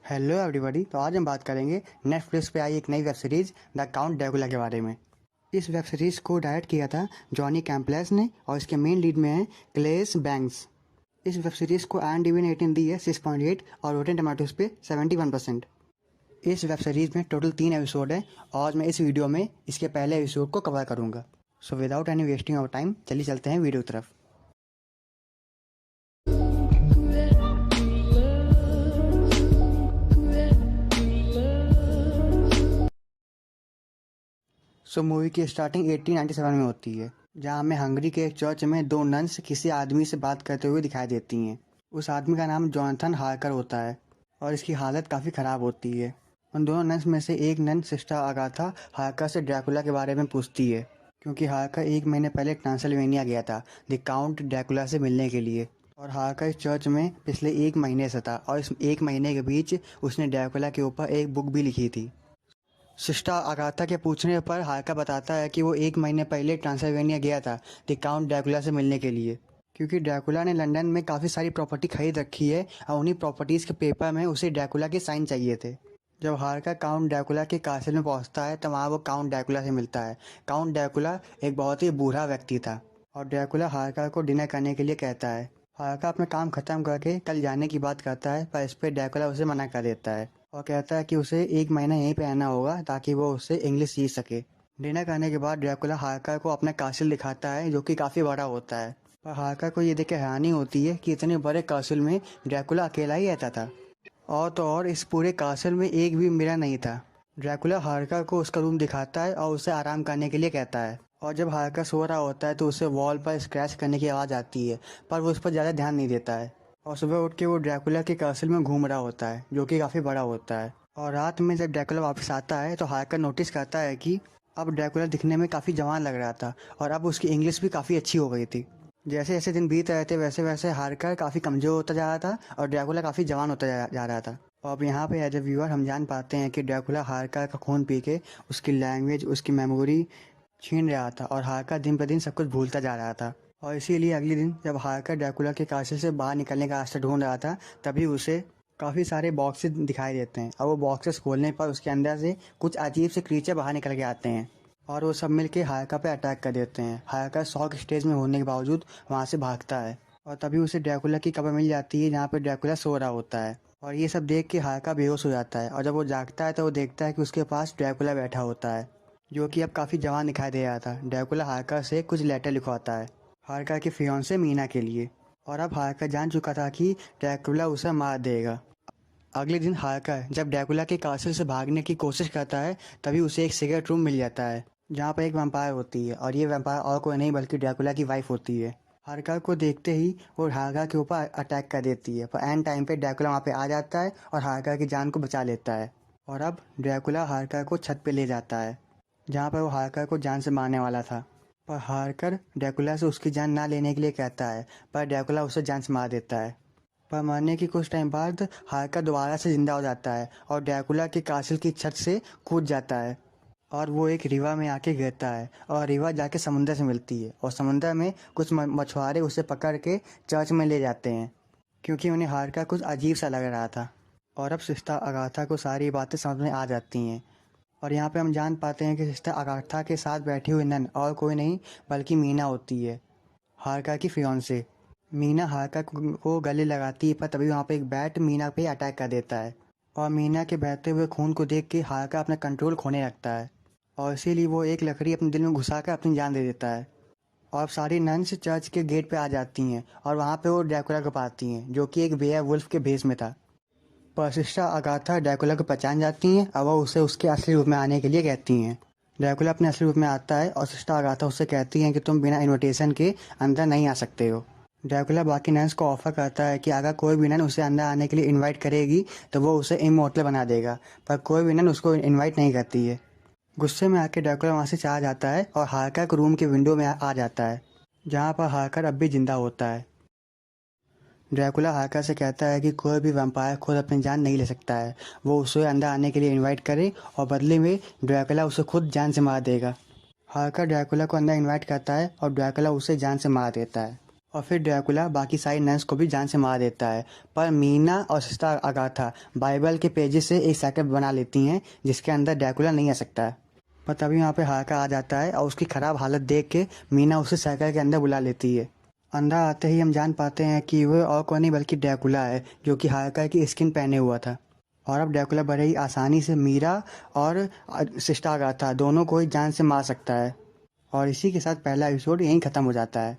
Hello everybody. तो आज हम बात करेंगे नेटफ्लिक्स पे आई एक नई web series the count Dracula के बारे में। इस वेब सीरीज को डायरेक्ट किया था जॉनी कैम्पलेस ने और इसके मेन लीड में है क्लेस बैंक्स। इस वेब सीरीज को IMDb ने रेटिंग दी है 6.8 और रोटेन टमाटोज पे 71%। इस वेब सीरीज में टोटल 3 एपिसोड है और मैं इस वीडियो में इसके पहले एपिसोड को कवर करूँगा। So without any wasting of time चलिए चलते हैं वीडियो की तरफ। मूवी की स्टार्टिंग 1897 में होती है, जहां हमें हंगरी के एक चर्च में दो नन्स किसी आदमी से बात करते हुए दिखाई देती हैं। उस आदमी का नाम जॉनथन हार्कर होता है और इसकी हालत काफ़ी ख़राब होती है। उन दोनों नन्स में से एक नन सिस्टर अगाथा हार्कर से ड्रैकुला के बारे में पूछती है, क्योंकि हार्कर 1 महीने पहले ट्रांसिल्वेनिया गया था द काउंट ड्रैकुला से मिलने के लिए। और हार्कर इस चर्च में पिछले 1 महीने से था और इस 1 महीने के बीच उसने ड्रैकुला के ऊपर एक बुक भी लिखी थी। सिस्टर अगाथा के पूछने पर हार्कर बताता है कि वो 1 महीने पहले ट्रांसिल्वेनिया गया था द काउंट ड्रैकुला से मिलने के लिए, क्योंकि ड्रैकुला ने लंदन में काफ़ी सारी प्रॉपर्टी खरीद रखी है और उन्हीं प्रॉपर्टीज़ के पेपर में उसे ड्रैकुला के साइन चाहिए थे। जब हार्कर काउंट ड्रैकुला के कासिल में पहुंचता है तो वहाँ वो काउंट ड्रैकुला से मिलता है। काउंट ड्रैकुला एक बहुत ही बूढ़ा व्यक्ति था और ड्रैकुला हार्कर को डिनर करने के लिए कहता है। हार्कर अपना काम ख़त्म करके कल जाने की बात करता है, पर इस पर ड्रैकुला उसे मना कर देता है और कहता है कि उसे 1 महीना यहीं पे रहना होगा ताकि वो उससे इंग्लिश सीख सके। डिनर करने के बाद ड्रैकुला हार्कर को अपना कासिल दिखाता है, जो कि काफ़ी बड़ा होता है। पर हार्कर को ये देख के हैरानी होती है कि इतने बड़े कासिल में ड्रैकुला अकेला ही रहता था, और तो और इस पूरे कासिल में एक भी मिरर नहीं था। ड्रैकुला हार्कर को उसका रूम दिखाता है और उसे आराम करने के लिए कहता है। और जब हार्कर सो रहा होता है तो उसे वॉल पर स्क्रैच करने की आवाज़ आती है, पर वो उस पर ज़्यादा ध्यान नहीं देता है। और सुबह उठ के वो ड्रैकुला के कासिल में घूम रहा होता है, जो कि काफ़ी बड़ा होता है। और रात में जब ड्रैकुला वापस आता है तो हार्कर नोटिस करता है कि अब ड्रैकुला दिखने में काफ़ी जवान लग रहा था और अब उसकी इंग्लिश भी काफ़ी अच्छी हो गई थी। जैसे जैसे दिन बीत रहे थे वैसे वैसे हार्कर काफ़ी कमज़ोर होता जा रहा था और ड्रैकुला काफ़ी जवान होता जा रहा था। और अब यहाँ पे एज ए व्यूअर हम जान पाते हैं कि ड्रैकुला हार्कर का खून पी के उसकी लैंग्वेज, उसकी मेमोरी छीन रहा था और हार्कर दिन पर दिन सब कुछ भूलता जा रहा था। और इसीलिए अगले दिन जब हार्कर ड्रैकुला के कासिल से बाहर निकलने का रास्ता ढूंढ रहा था, तभी उसे काफ़ी सारे बॉक्सेस दिखाई देते हैं और वो बॉक्सेस खोलने पर उसके अंदर से कुछ अजीब से क्रीचर बाहर निकल के आते हैं और वो सब मिलके हार्कर पे अटैक कर देते हैं। हार्कर शॉक स्टेज में होने के बावजूद वहाँ से भागता है और तभी उसे ड्रैकुला की कब्र मिल जाती है, जहाँ पर ड्रैकुला सो रहा होता है। और ये सब देख के हार्कर बेहोश हो जाता है और जब वो जागता है तो वो देखता है कि उसके पास ड्रैकुला बैठा होता है, जो कि अब काफ़ी जवान दिखाई दे रहा था। ड्रैकुला हार्कर से कुछ लेटर लिखवाता है हार्कर की फियांसे मीना के लिए, और अब हार्कर जान चुका था कि ड्रैकुला उसे मार देगा। अगले दिन हार्कर जब ड्रैकुला के कासिल से भागने की कोशिश करता है, तभी उसे एक सिगरेट रूम मिल जाता है, जहाँ पर एक वैम्पायर होती है और ये वैम्पायर और कोई नहीं बल्कि ड्रैकुला की वाइफ होती है। हार्कर को देखते ही वो हार्कर के ऊपर अटैक कर देती है, पर एंड टाइम पे ड्रैकुला वहाँ पे आ जाता है और हार्कर की जान को बचा लेता है। और अब ड्रैकुला हार्कर को छत पे ले जाता है, जहाँ पर वो हार्कर को जान से मारने वाला था। पर हार्कर ड्रैकुला से उसकी जान ना लेने के लिए कहता है, पर ड्रैकुला उसे जान से मार देता है। पर मरने के कुछ टाइम बाद हार्कर दोबारा से जिंदा हो जाता है और ड्रैकुला के कासिल की छत से कूद जाता है और वो एक रिवर में आके गिरता है और रिवर जाके समुंदर से मिलती है और समुंदर में कुछ मछुआरे उसे पकड़ के चर्च में ले जाते हैं, क्योंकि उन्हें हार्कर कुछ अजीब सा लग रहा था। और अब सिस्टर अगाथा को सारी बातें समझ में आ जाती हैं और यहाँ पे हम जान पाते हैं कि सिस्टर अगाथा के साथ बैठी हुई नन और कोई नहीं बल्कि मीना होती है, हार्कर की फियांसे। मीना हार्कर को गले लगाती है, पर तभी वहाँ पे एक बैट मीना पे अटैक कर देता है और मीना के बहते हुए खून को देख के हार्कर अपना कंट्रोल खोने लगता है और इसीलिए वो एक लकड़ी अपने दिल में घुसा कर अपनी जान दे देता है। और सारी नन्स चर्च के गेट पे आ जाती हैं और वहाँ पे वो ड्रैकुला को पाती हैं, जो कि एक बेयरवुल्फ के भेष में था। पर सिस्टर अगाथा ड्रैकुला को पहचान जाती हैं और वह उसे उसके असली रूप में आने के लिए कहती हैं। ड्रैकुला अपने असली रूप में आता है और सिस्टर अगाथा उससे कहती हैं कि तुम बिना इनविटेशन के अंदर नहीं आ सकते हो। ड्रैकुला बाकी नन्स को ऑफर करता है कि अगर कोई भी नन उसे अंदर आने के लिए इनवाइट करेगी तो वो उसे इमोर्टल बना देगा, पर कोई भी नन उसको इनवाइट नहीं करती है। गुस्से में आके ड्रैकुला वहाँ से चला जाता है और हार्कर के रूम के विंडो में आ जाता है, जहाँ पर हार्कर अब भी जिंदा होता है। ड्रैकुला हार्कर से कहता है कि कोई भी वैम्पायर खुद अपनी जान नहीं ले सकता है, वो उसे अंदर आने के लिए इनवाइट करे और बदले में ड्रैकुला उसे खुद जान से मार देगा। हार्कर ड्रैकुला को अंदर इनवाइट करता है और ड्रैकुला उसे जान से मार देता है। और फिर ड्रैकुला बाकी सारी नन्स को भी जान से मार देता है। पर मीना और सिस्टर अगाथा बाइबल के पेजेस से एक साइकिल बना लेती हैं जिसके अंदर ड्रैकुला नहीं आ सकता है। पर तभी वहाँ पे हार्कर आ जाता है और उसकी ख़राब हालत देख के मीना उसे साइकिल के अंदर बुला लेती है। अंदर आते ही हम जान पाते हैं कि वह और कोई नहीं बल्कि ड्रैकुला है जो कि हार्कर की स्किन पहने हुआ था। और अब ड्रैकुला बड़े ही आसानी से मीरा और सिस्टर अगाथा दोनों को ही जान से मार सकता है। और इसी के साथ पहला एपिसोड यहीं ख़त्म हो जाता है।